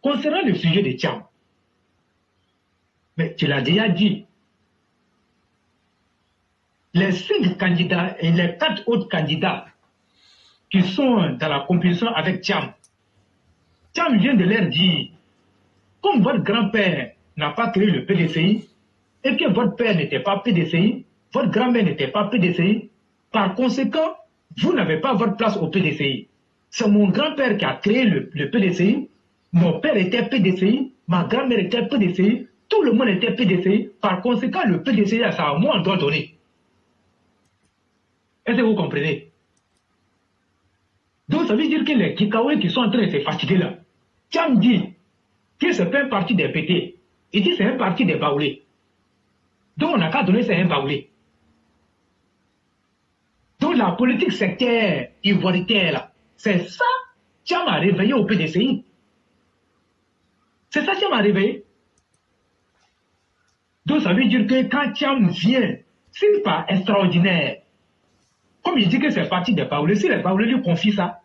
concernant le sujet de Thiam, mais tu l'as déjà dit, les 5 candidats et les 4 autres candidats qui sont dans la compétition avec Thiam vient de leur dire, comme votre grand-père n'a pas créé le PDCI, et que votre père n'était pas PDCI, votre grand-mère n'était pas PDCI, par conséquent, vous n'avez pas votre place au PDCI. C'est mon grand-père qui a créé le PDCI, mon père était PDCI, ma grand-mère était PDCI, tout le monde était PDCI, par conséquent, le PDCI, c'est à moi on doit donner. Est-ce que vous comprenez? Donc ça veut dire que les Kikaoué qui sont en train de se fatiguer là, Thiam dit que c'est pas un parti des pétés, il dit que c'est un parti des baoulés. Donc on n'a qu'à donner ça à un baoulé. Donc la politique sectaire ivoiritaire là, c'est ça Thiam a réveillé au PDCI. C'est ça Thiam a réveillé. Donc ça veut dire que quand Thiam vient, ce n'est pas extraordinaire. Comme il dit que c'est parti des baoulés, si les baoulés lui confient ça,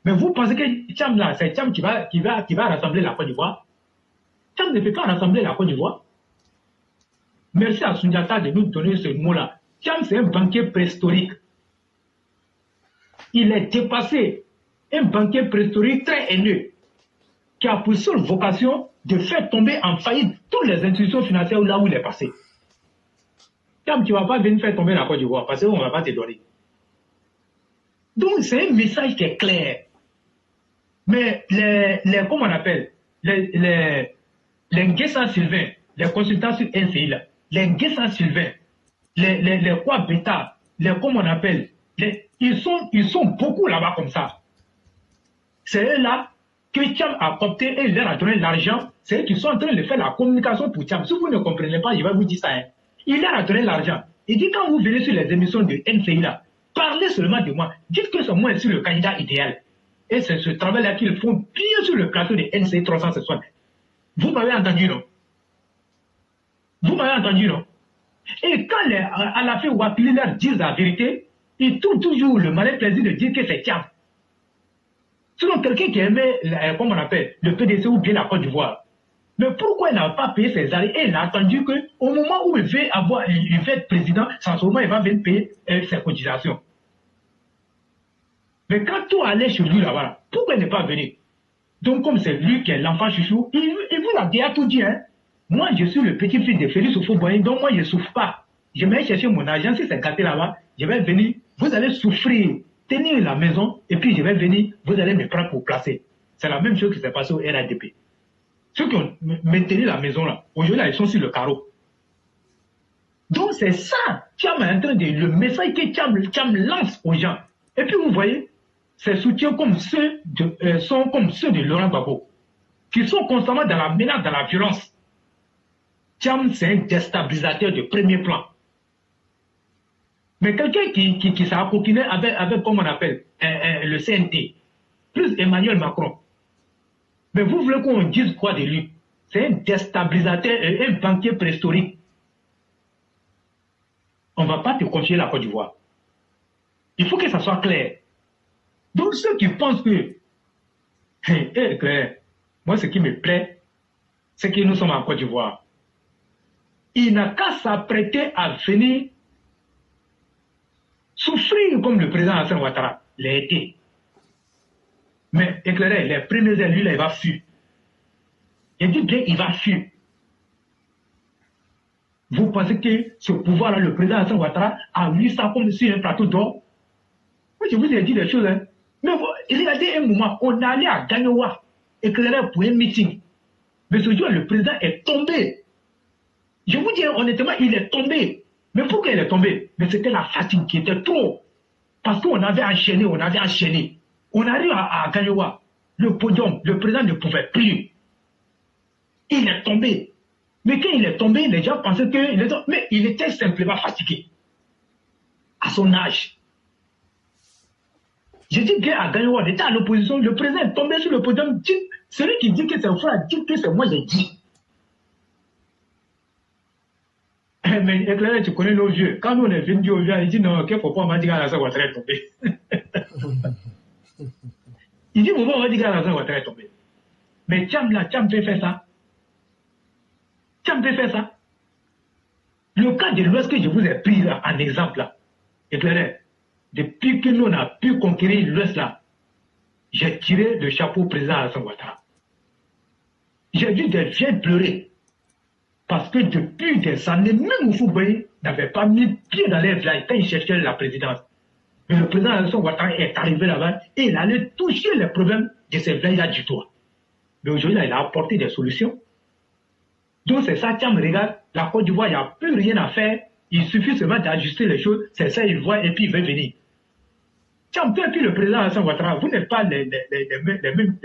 mais vous pensez que Thiam là, c'est Thiam qui va rassembler la Côte d'Ivoire? Thiam ne peut pas rassembler la Côte d'Ivoire. Merci à Sundiata de nous donner ce mot-là. Thiam, c'est un banquier préhistorique. Il est dépassé. Un banquier préhistorique très haineux, qui a pour seule vocation de faire tomber en faillite toutes les institutions financières là où il est passé. Thiam, tu ne vas pas venir faire tomber la Côte d'Ivoire parce qu'on ne va pas te donner. Donc, c'est un message qui est clair. Mais comment on appelle, les Nguessa Sylvain, les consultants sur NCI là, les Nguessa Sylvain, les quoi bêta, comment on appelle, ils sont beaucoup là-bas comme ça. C'est eux là que Thiam a opté et il leur a donné l'argent. C'est eux qui sont en train de faire la communication pour Thiam. Si vous ne comprenez pas, je vais vous dire ça. Hein. Il leur a donné l'argent. Il dit quand vous venez sur les émissions de NCI là, parlez seulement de moi. Dites que c'est moi ici le candidat idéal. Et c'est ce travail-là qu'ils font bien sur le plateau de NCI 360. Vous m'avez entendu, non? Vous m'avez entendu, non? Et quand à la fin Ouattara leur disent la vérité, ils trouvent toujours le malin plaisir de dire que c'est Thiam. Sinon, quelqu'un qui aimait, comment on appelle, le PDC ou bien la Côte d'Ivoire. Mais pourquoi il n'a pas payé ses arrêts? Et il a attendu qu'au moment où il veut être président, sans ce moment, il va venir payer ses cotisations. Mais quand tout allait chez lui là-bas, pourquoi il n'est pas venu? Donc, comme c'est lui qui est l'enfant chouchou, il vous a déjà tout dit. Hein? Moi, je suis le petit-fils de Félix Houphouët-Boigny, donc moi, je ne souffre pas. Je vais chercher mon argent, si c'est gâté là-bas, je vais venir, vous allez souffrir, tenir la maison, et puis je vais venir, vous allez me prendre pour placer. C'est la même chose qui s'est passé au RADP. Ceux qui ont maintenu la maison là, aujourd'hui, ils sont sur le carreau. Donc, c'est ça, Thiam est en train de, le message que Thiam lance aux gens. Et puis, vous voyez, ses soutiens sont comme ceux de Laurent Gbagbo, qui sont constamment dans la menace, dans la violence. Thiam, c'est un déstabilisateur de premier plan. Mais quelqu'un qui s'est approprié avec, comme on appelle, le CNT, plus Emmanuel Macron. Mais vous voulez qu'on dise quoi de lui? C'est un déstabilisateur, un banquier préhistorique. On ne va pas te confier la Côte d'Ivoire. Il faut que ça soit clair. Donc ceux qui pensent que, clair, moi ce qui me plaît, c'est que nous sommes en Côte d'Ivoire. Il n'a qu'à s'apprêter à venir souffrir comme le président Alassane Ouattara l'a été. Mais éclairé, les premiers élus, là, il va fuir. Il dit bien, il va fuir. Vous pensez que ce pouvoir-là, le président Alassane Ouattara, a vu ça comme sur un plateau d'or? Moi, je vous ai dit des choses. Hein. Mais regardez un moment, on allait à Gagnoua, éclairé pour un meeting. Mais ce jour, le président est tombé. Je vous dis honnêtement, il est tombé. Mais pourquoi il est tombé? Mais c'était la fatigue qui était trop. Parce qu'on avait enchaîné, on arrive à Gagnoua. Le podium, le président ne pouvait plus. Il est tombé. Mais quand il est tombé, les gens pensaient qu'il est tombé. Mais il était simplement fatigué. À son âge. J'ai dit qu'à Gagnoua, on était à l'opposition. Le président est tombé sur le podium. Celui qui dit que c'est faux, dit que c'est moi, j'ai dit. Mais éclairé, tu connais nos vieux. Quand nous on est venus aux vieux, il dit non, qu'il faut pas, on m'a dit qu'Alassane Ouattara est tombé. Il dit, pourquoi on m'a dit qu'Alassane Ouattara est tombé? Mais Tcham là, Tcham peut faire ça. Tcham peut faire ça. Le cas de l'Ouest que je vous ai pris là, en exemple là, éclairé, depuis que nous on a pu conquérir l'Ouest là, j'ai tiré le chapeau au président Alassane Ouattara. J'ai vu des vieilles pleurer. Parce que depuis des années, même Oufouboye n'avait pas mis pied dans les villages quand il cherchait la présidence. Mais le président Alassane Ouattara est arrivé là-bas et il allait toucher les problèmes de ces villages-là du tout. Mais aujourd'hui, il a apporté des solutions. Donc c'est ça, Tcham regarde, la Côte d'Ivoire, il n'y a plus rien à faire. Il suffit seulement d'ajuster les choses. C'est ça, il voit et puis il veut venir. Tcham, toi et puis le président Alassane Ouattara, vous n'êtes pas les mêmes.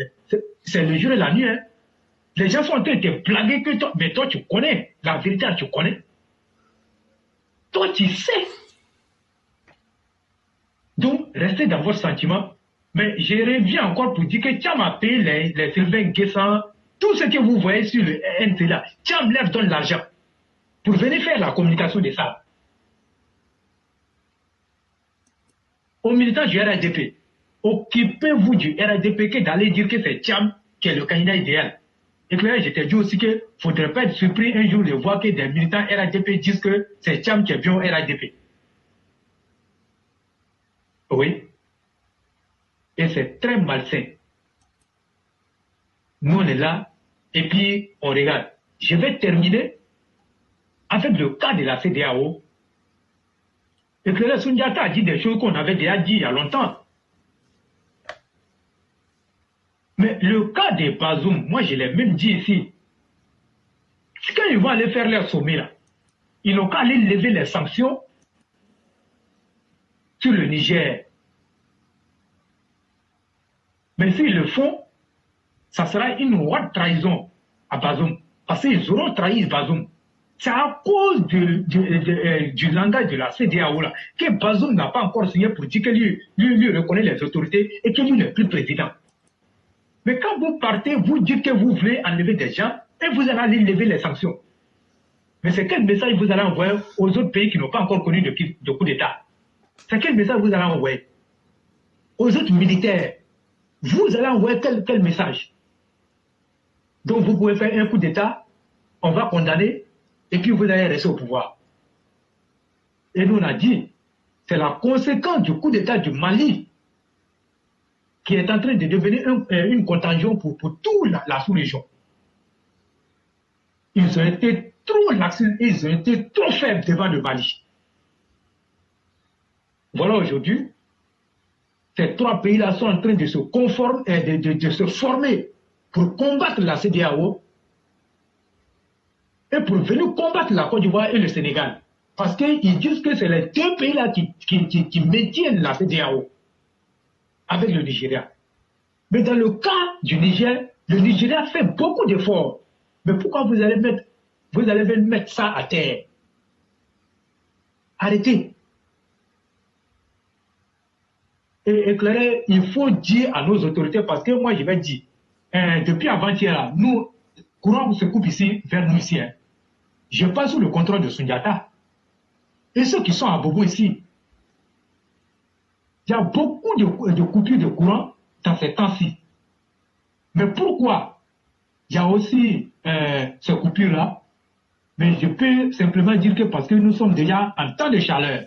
C'est le jour et la nuit. Hein. Les gens sont en train de te blaguer que toi, mais toi tu connais. La vérité, tu connais. Toi tu sais. Donc, restez dans votre sentiment. Mais je reviens encore pour dire que Tcham a payé les Sylvain Guessant, tout ce que vous voyez sur le NT là. Tcham leur donne l'argent pour venir faire la communication de ça. Aux militants du RADP, occupez-vous du RADP que d'aller dire que c'est Tcham qui est le candidat idéal. Et là, je t'ai dit aussi qu'il ne faudrait pas être surpris un jour de voir que des militants RADP disent que c'est Tcham qui est bien au RADP. Oui. Et c'est très malsain. Nous, on est là, et puis on regarde. Je vais terminer avec le cas de la CEDEAO. Et que là, Sundiata a dit des choses qu'on avait déjà dit il y a longtemps. Mais le cas de Bazoum, moi je l'ai même dit ici. Quand ils vont aller faire leur sommet là, ils n'ont qu'à aller lever les sanctions sur le Niger. Mais s'ils le font, ça sera une haute trahison à Bazoum. Parce qu'ils auront trahi Bazoum. C'est à cause du langage de la CEDEAO là, que Bazoum n'a pas encore signé pour dire que lui reconnaît les autorités et que lui n'est plus président. Mais quand vous partez, vous dites que vous voulez enlever des gens et vous allez aller lever les sanctions. Mais c'est quel message vous allez envoyer aux autres pays qui n'ont pas encore connu de coup d'État? C'est quel message vous allez envoyer aux autres militaires? Vous allez envoyer quel message? Donc vous pouvez faire un coup d'État, on va condamner, et puis vous allez rester au pouvoir. Et nous on a dit, c'est la conséquence du coup d'État du Mali qui est en train de devenir une contagion pour toute la sous-région. Ils ont été trop laxistes, ils ont été trop faibles devant le Mali. Voilà aujourd'hui, ces trois pays-là sont en train de se conformer, de se former pour combattre la CEDEAO et pour venir combattre la Côte d'Ivoire et le Sénégal. Parce qu'ils disent que c'est les deux pays-là qui maintiennent la CEDEAO avec le Nigeria. Mais dans le cas du Niger, le Nigeria fait beaucoup d'efforts. Mais pourquoi vous allez mettre ça à terre? Arrêtez. Et éclairer, il faut dire à nos autorités, parce que moi je vais dire, depuis avant-hier, nous, courant se coupe ici, vers nous ici. Hein. Je passe sous le contrôle de Sundiata. Et ceux qui sont à Bobo ici, il y a beaucoup de coupures de courant dans ces temps-ci. Mais pourquoi il y a aussi ces coupures-là? Mais je peux simplement dire que parce que nous sommes déjà en temps de chaleur.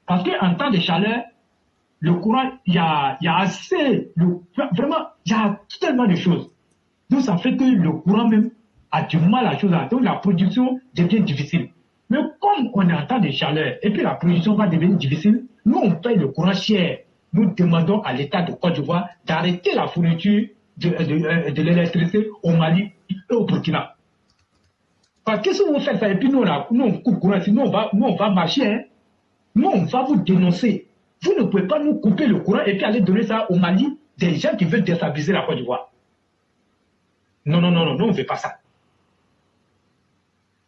Parce qu'en temps de chaleur, le courant, il y a assez, vraiment, il y a tellement de choses. Donc ça fait que le courant même a du mal à chose. Donc la production devient difficile. Mais comme on est en temps de chaleur et puis la production va devenir difficile, nous on paye le courant cher. Nous demandons à l'État de Côte d'Ivoire d'arrêter la fourniture de l'électricité au Mali et au Burkina. Parce que si vous faites ça et puis nous on coupe le courant, sinon on va marcher. Hein. Nous on va vous dénoncer. Vous ne pouvez pas nous couper le courant et puis aller donner ça au Mali, des gens qui veulent déstabiliser la Côte d'Ivoire. Non, on ne fait pas ça.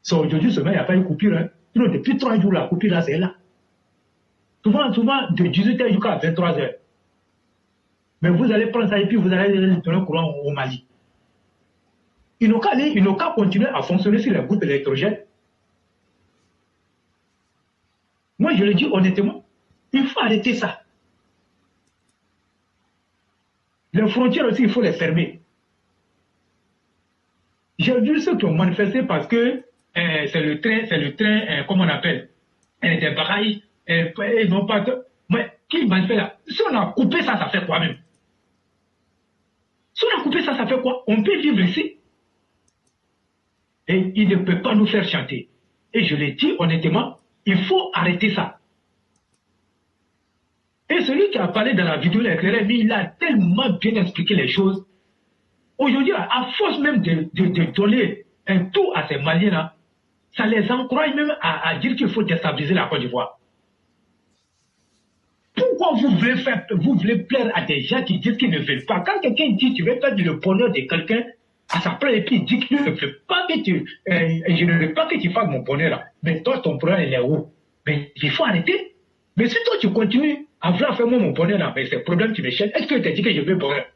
C'est aujourd'hui seulement, il n'y a pas eu coupure. Hein. Sinon, depuis 3 jours, la coupure là, c'est là. Souvent, de 18h jusqu'à 23h. Mais vous allez prendre ça et puis vous allez donner le courant au Mali. Ils n'ont qu'à continuer à fonctionner sur les groupes électrogènes. Moi, je le dis honnêtement, il faut arrêter ça. Les frontières aussi, il faut les fermer. J'ai vu ceux qui ont manifesté parce que c'est le train, comment on appelle, des barrages, ils n'ont pas... Mais qui manifeste là? Si on a coupé ça, ça fait quoi même? Si on a coupé ça, ça fait quoi? On peut vivre ici. Et il ne peut pas nous faire chanter. Et je l'ai dit honnêtement, il faut arrêter ça. Et celui qui a parlé dans la vidéo l'éclairé, il a tellement bien expliqué les choses. Aujourd'hui, à force même de donner un tout à ces Maliens-là, ça les encourage même à dire qu'il faut déstabiliser la Côte d'Ivoire. Pourquoi vous voulez plaire à des gens qui disent qu'ils ne veulent pas? Quand quelqu'un dit tu veux faire le bonheur de quelqu'un à sa place et puis il dit qu'il ne veut pas que je ne veux pas que tu fasses mon bonheur là. Mais toi, ton bonheur, il est où? Mais il faut arrêter. Mais si toi, tu continues à vouloir faire moi mon bonheur là, mais c'est le problème qui me cherche. Est-ce que tu as dit que je veux bonheur?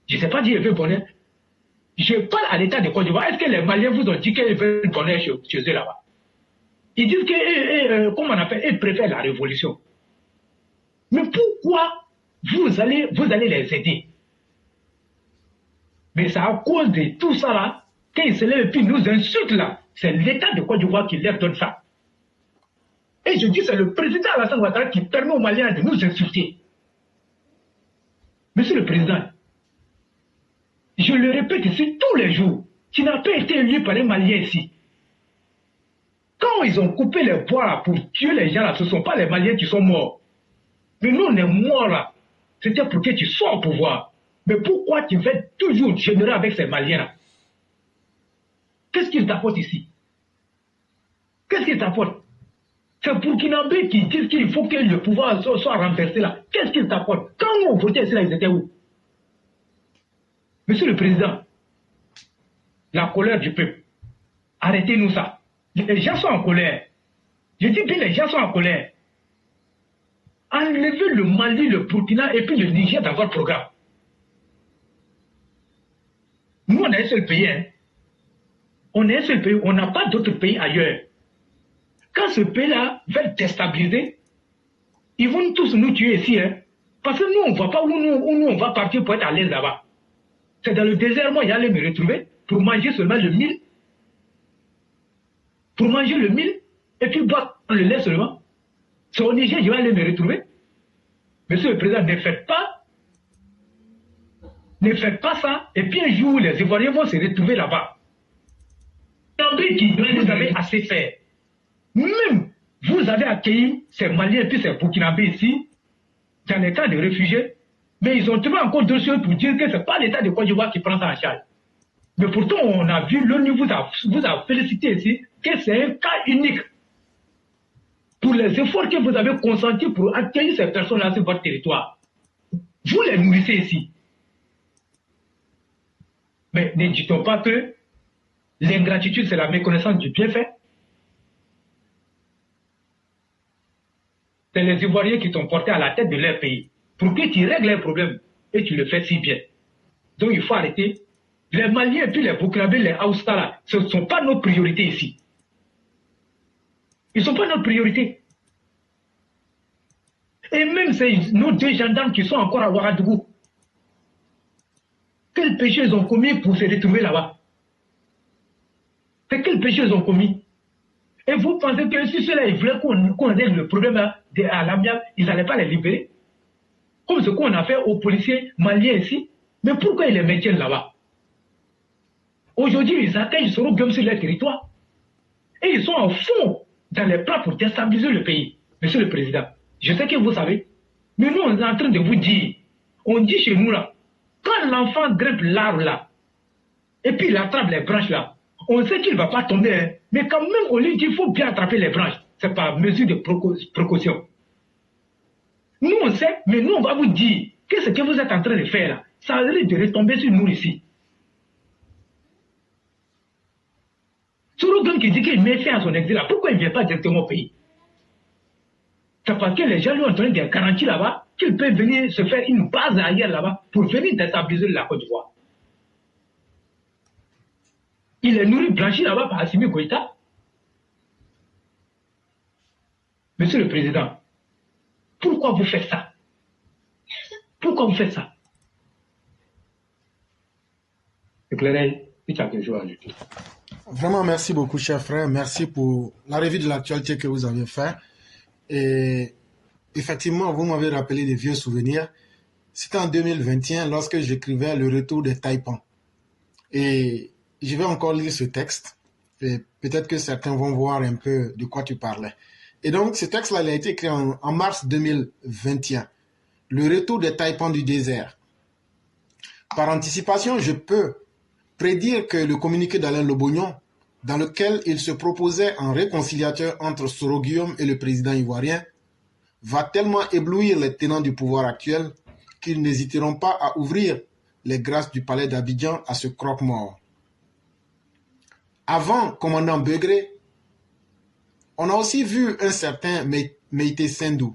Je ne sais pas dire je veux bonheur. Je parle à l'État de Côte d'Ivoire. Est-ce que les Maliens vous ont dit qu'ils veulent bonheur chez eux là-bas? Ils disent que, comment on appelle, ils préfèrent la révolution. Mais pourquoi vous allez les aider? Mais c'est à cause de tout ça là, qu'ils se lèvent et puis nous insultent là. C'est l'État de Côte d'Ivoire qui leur donne ça. Et je dis, c'est le président Alassane Ouattara qui permet aux Maliens de nous insulter. Monsieur le Président, je le répète ici tous les jours, tu n'as pas été élu par les Maliens ici. Quand ils ont coupé les bois là pour tuer les gens là, ce ne sont pas les Maliens qui sont morts. Mais nous, on est morts là. C'était pour que tu sois au pouvoir. Mais pourquoi tu fais toujours générer avec ces Maliens là? Qu'est-ce qu'ils t'apportent ici? Qu'est-ce qu'ils t'apportent? C'est Burkinabé qui disent qu'il faut que le pouvoir soit renversé là. Qu'est-ce qu'ils t'apportent? Quand on votait ici là, ils étaient où? Monsieur le Président, la colère du peuple, arrêtez-nous ça. Les gens sont en colère. Je dis bien les gens sont en colère. Enlevez le Mali, le Burkina et puis le Niger dans votre programme. Nous, on est un seul pays. Hein. On est un seul pays. On n'a pas d'autres pays ailleurs. Quand ce pays-là va déstabiliser, ils vont tous nous tuer ici. Hein. Parce que nous, on ne voit pas où nous on va partir pour être à l'aise là-bas. C'est dans le désert, moi, j'allais me retrouver pour manger seulement le mil. Pour manger le mil et puis boire le lait seulement. C'est au Niger, je vais aller me retrouver. Monsieur le Président, ne faites pas ça. Et puis un jour, les Ivoiriens vont se retrouver là-bas. Vous avez assez fait. Même, vous avez accueilli ces Maliens et puis ces Burkinabés ici, dans les camps de réfugiés, mais ils ont trouvé encore deux choses pour dire que ce n'est pas l'État de Côte d'Ivoire qui prend ça en charge. Mais pourtant, on a vu, l'ONU vous a félicité ici, que c'est un cas unique pour les efforts que vous avez consentis pour accueillir ces personnes-là sur votre territoire. Vous les nourrissez ici. Mais ne dit-on pas que l'ingratitude, c'est la méconnaissance du bienfait? C'est les Ivoiriens qui t'ont porté à la tête de leur pays pour que tu règles les problèmes et tu le fais si bien. Donc il faut arrêter. Les Maliens et puis les Burkinabés, les Haoussa là, ce ne sont pas nos priorités ici. Ils ne sont pas notre priorité. Et même nos deux gendarmes qui sont encore à Ouagadougou, quel péché ils ont commis pour se retrouver là-bas? Quel péché ils ont commis? Et vous pensez que si ceux-là, ils voulaient qu'on règle le problème à l'amiable, ils n'allaient pas les libérer? Comme ce qu'on a fait aux policiers maliens ici. Mais pourquoi ils les maintiennent là-bas? Aujourd'hui, ils attaquent, ils seront bien sur leur territoire. Et ils sont en fond dans les plans pour déstabiliser le pays. Monsieur le Président, je sais que vous savez, mais nous, on est en train de vous dire, on dit chez nous là, quand l'enfant grimpe l'arbre là, et puis il attrape les branches là, on sait qu'il ne va pas tomber, hein, mais quand même, on lui dit qu'il faut bien attraper les branches. C'est par mesure de précaution. Nous, on sait, mais nous, on va vous dire que ce que vous êtes en train de faire là, ça risque de retomber sur nous ici. Sourougan qui dit qu'il met fin à son exil là, pourquoi il ne vient pas directement au pays? C'est parce que les gens lui ont donné des garanties là-bas qu'il peut venir se faire une base ailleurs là-bas pour venir déstabiliser la Côte d'Ivoire. Il est nourri, blanchi là-bas par Assimi Goïta. Monsieur le Président, pourquoi vous faites ça? Pourquoi vous faites ça? Éclairez, Si tu as quelque chose à ajouter. Vraiment, merci beaucoup, cher frère. Merci pour la revue de l'actualité que vous avez fait. Et effectivement, vous m'avez rappelé des vieux souvenirs. C'était en 2021 lorsque j'écrivais Le Retour des Taipans. Et je vais encore lire ce texte. Et peut-être que certains vont voir un peu de quoi tu parlais. Et donc, ce texte-là, il a été écrit en mars 2021. Le retour des Taipans du désert. Par anticipation, je peux prédire que le communiqué d'Alain Lobognon, dans lequel il se proposait un réconciliateur entre Soro Guillaume et le président ivoirien, va tellement éblouir les tenants du pouvoir actuel qu'ils n'hésiteront pas à ouvrir les grâces du palais d'Abidjan à ce croque-mort. Avant commandant Begré, on a aussi vu un certain Meïté Sendou,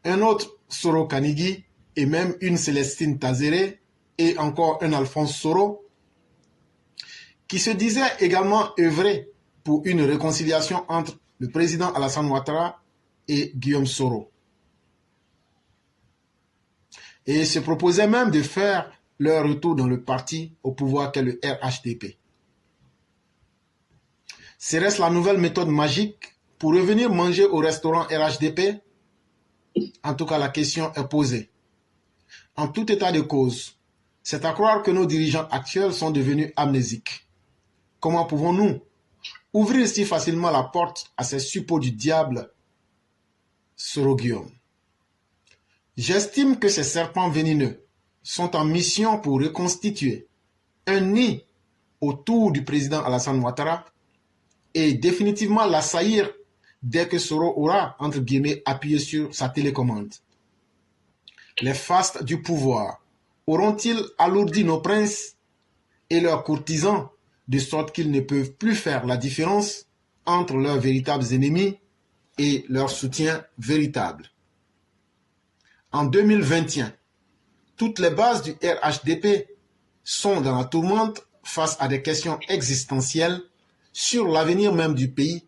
un autre Soro Kanigi et même une Célestine Tazéré et encore un Alphonse Soro qui se disait également œuvrer pour une réconciliation entre le président Alassane Ouattara et Guillaume Soro. Et se proposait même de faire leur retour dans le parti au pouvoir qu'est le RHDP. Serait-ce la nouvelle méthode magique pour revenir manger au restaurant RHDP? En tout cas, la question est posée. En tout état de cause, c'est à croire que nos dirigeants actuels sont devenus amnésiques. Comment pouvons-nous ouvrir si facilement la porte à ces suppôts du diable, Soro Guillaume? J'estime que ces serpents venimeux sont en mission pour reconstituer un nid autour du président Alassane Ouattara et définitivement l'assaillir dès que Soro aura, entre guillemets, appuyé sur sa télécommande. Les fastes du pouvoir auront-ils alourdi nos princes et leurs courtisans de sorte qu'ils ne peuvent plus faire la différence entre leurs véritables ennemis et leurs soutiens véritables? En 2021, toutes les bases du RHDP sont dans la tourmente face à des questions existentielles sur l'avenir même du pays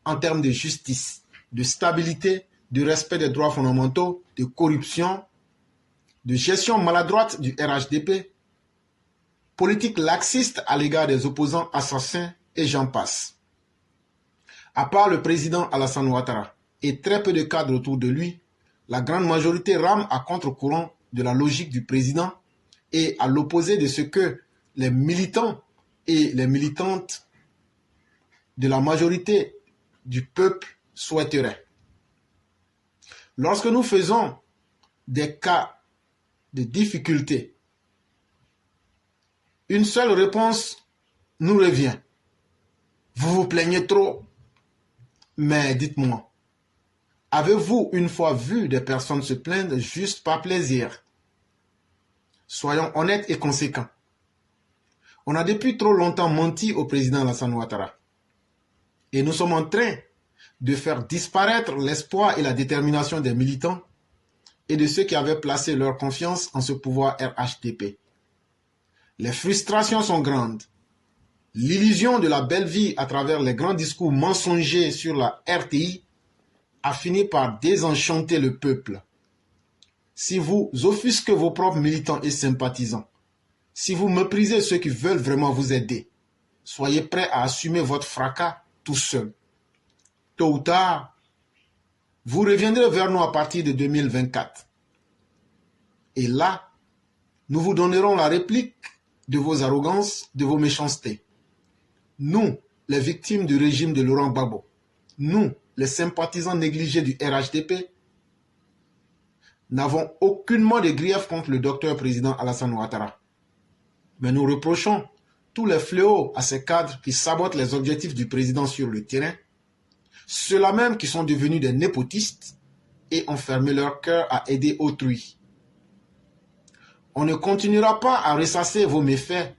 en termes de justice, de stabilité, de respect des droits fondamentaux, de corruption, de gestion maladroite du RHDP, politique laxiste à l'égard des opposants assassins et j'en passe. À part le président Alassane Ouattara et très peu de cadres autour de lui, la grande majorité rame à contre-courant de la logique du président et à l'opposé de ce que les militants et les militantes de la majorité du peuple souhaiteraient. Lorsque nous faisons des cas de difficulté, une seule réponse nous revient. Vous vous plaignez trop. Mais dites-moi, avez-vous une fois vu des personnes se plaindre juste par plaisir? Soyons honnêtes et conséquents. On a depuis trop longtemps menti au président Alassane Ouattara. Et nous sommes en train de faire disparaître l'espoir et la détermination des militants et de ceux qui avaient placé leur confiance en ce pouvoir RHDP. Les frustrations sont grandes. L'illusion de la belle vie à travers les grands discours mensongers sur la RTI a fini par désenchanter le peuple. Si vous offusquez vos propres militants et sympathisants, si vous méprisez ceux qui veulent vraiment vous aider, soyez prêts à assumer votre fracas tout seul. Tôt ou tard, vous reviendrez vers nous à partir de 2024. Et là, nous vous donnerons la réplique de vos arrogances, de vos méchancetés. Nous, les victimes du régime de Laurent Gbagbo, nous, les sympathisants négligés du RHDP, n'avons aucunement de grief contre le docteur président Alassane Ouattara. Mais nous reprochons tous les fléaux à ces cadres qui sabotent les objectifs du président sur le terrain, ceux-là même qui sont devenus des népotistes et ont fermé leur cœur à aider autrui. On ne continuera pas à ressasser vos méfaits,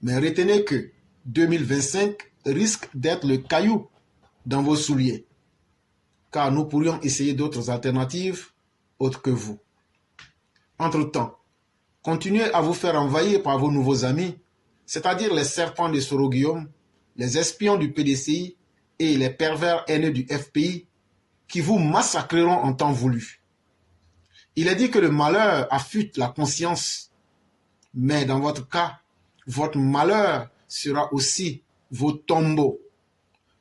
mais retenez que 2025 risque d'être le caillou dans vos souliers, car nous pourrions essayer d'autres alternatives autres que vous. Entre-temps, continuez à vous faire envahir par vos nouveaux amis, c'est-à-dire les serpents de Soro Guillaume, les espions du PDCI et les pervers haineux du FPI qui vous massacreront en temps voulu. Il est dit que le malheur affûte la conscience, mais dans votre cas, votre malheur sera aussi vos tombeaux,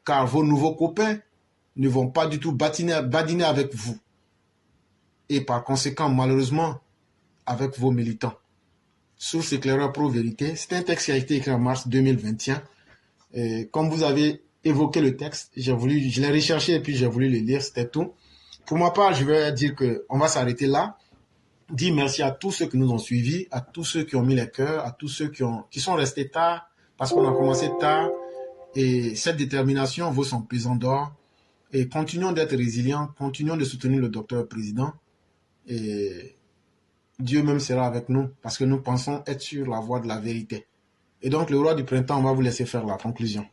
car vos nouveaux copains ne vont pas du tout badiner avec vous. Et par conséquent, malheureusement, avec vos militants. Source éclaireur pro-vérité, c'est un texte qui a été écrit en mars 2021. Et comme vous avez évoqué le texte, je l'ai recherché et puis j'ai voulu le lire, c'était tout. Pour ma part, je vais dire qu'on va s'arrêter là. Dire merci à tous ceux qui nous ont suivis, à tous ceux qui ont mis les cœurs, à tous ceux qui sont restés tard, parce qu'on a commencé tard. Et cette détermination vaut son pesant d'or. Et continuons d'être résilients, continuons de soutenir le docteur président. Et Dieu même sera avec nous, parce que nous pensons être sur la voie de la vérité. Et donc, le roi du printemps, on va vous laisser faire la conclusion.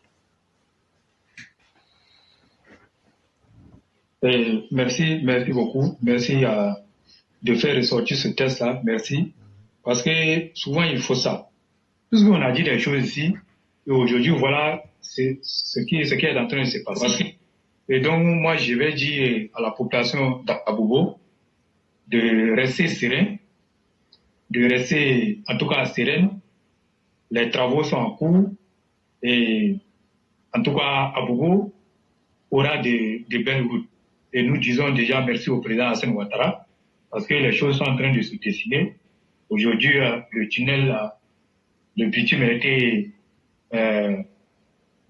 Merci beaucoup. Merci de faire ressortir ce test-là. Merci. Parce que souvent, il faut ça. Puisqu'on a dit des choses ici, et aujourd'hui, voilà ce qui est en train de se passer. Et donc, moi, je vais dire à la population d'Abobo de rester serein, de rester en tout cas sereine. Les travaux sont en cours et en tout cas, Abobo aura de belles routes. Et nous disons déjà merci au président Hassan Ouattara parce que les choses sont en train de se dessiner. Aujourd'hui, le tunnel, le bitume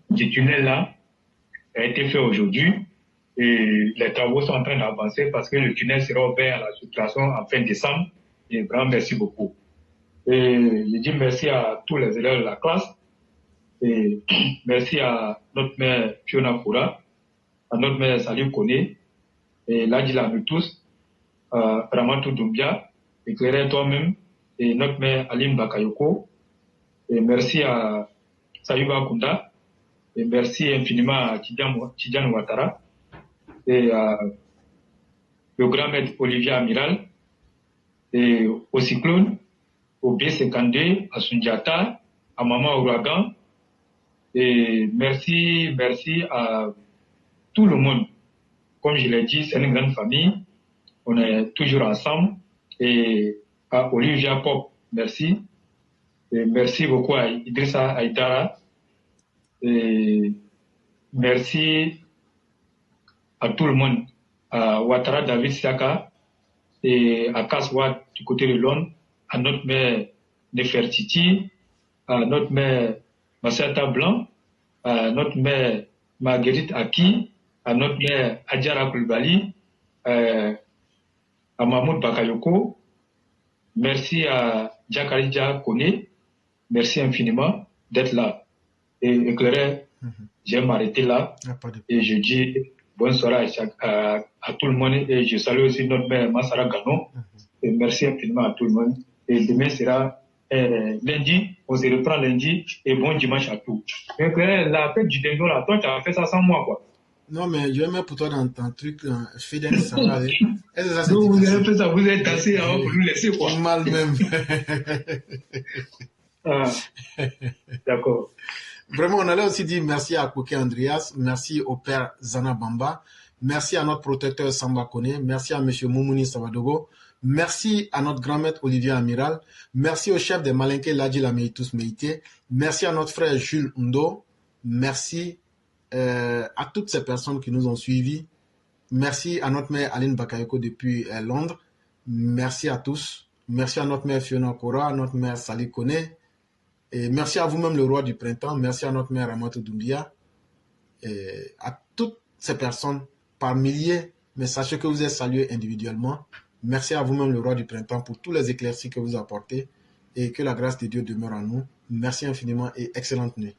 du tunnel là a été fait aujourd'hui et les travaux sont en train d'avancer parce que le tunnel sera ouvert à la circulation en fin décembre. Et vraiment, merci beaucoup. Et je dis merci à tous les élèves de la classe. Et merci à notre mère Fiona Koura, à notre mère Salif Kone, et Ladila Mutous, Ramatou Doumbia, éclairé toi-même, et notre mère Aline Bakayoko. Et merci à Sayuba Kunda, et merci infiniment à Tidjan Ouattara, et à le grand maître Olivier Amiral, et au Cyclone, au B52, à Sundiata, à Maman Ouragan. Et merci à tout le monde. Comme je l'ai dit, c'est une grande famille. On est toujours ensemble. Et à Olivier Pop, merci. Et merci beaucoup à Idrissa Aïdara. Et merci à tout le monde. À Ouattara David Siaka et à Kaswat du côté de Londres, à notre mère Nefertiti, à notre mère Massata Blanc, à notre mère Marguerite Aki, à notre mère Adjara Kulbali, à Mahmoud Bakayoko. Merci à Djakarija Kone. Merci infiniment d'être là. Et éclairé, je vais m'arrêter là. Et je dis bonne soirée à tout le monde. Et je salue aussi notre mère Massara Gano. Et merci infiniment à tout le monde. Et demain sera lundi, on se reprend lundi et bon dimanche à tous. La fête du dingo là, toi tu as fait ça sans moi quoi. Non mais je vais mettre pour toi dans ton truc fidèle, ça va aller. Donc vous avez fait ça, vous êtes dansé avant pour nous laisser quoi. Mal même. D'accord. Vraiment, on allait aussi dire merci à Koké Andreas, merci au père Zana Bamba, merci à notre protecteur Samba Kone, merci à monsieur Moumouni Savadogo, merci à notre grand maître Olivier Amiral, merci au chef des Malinké Ladji Lameitus Meïté, merci à notre frère Jules Ndo, merci à toutes ces personnes qui nous ont suivis, merci à notre mère Aline Bakayoko depuis Londres, merci à tous, merci à notre mère Fiona Kora, à notre mère Sali Kone, et merci à vous-même le roi du printemps, merci à notre mère Ramatou Doumbia, et à toutes ces personnes par milliers, mais sachez que vous êtes salués individuellement. Merci à vous-même le roi du printemps pour tous les éclaircies que vous apportez et que la grâce de Dieu demeure en nous. Merci infiniment et excellente nuit.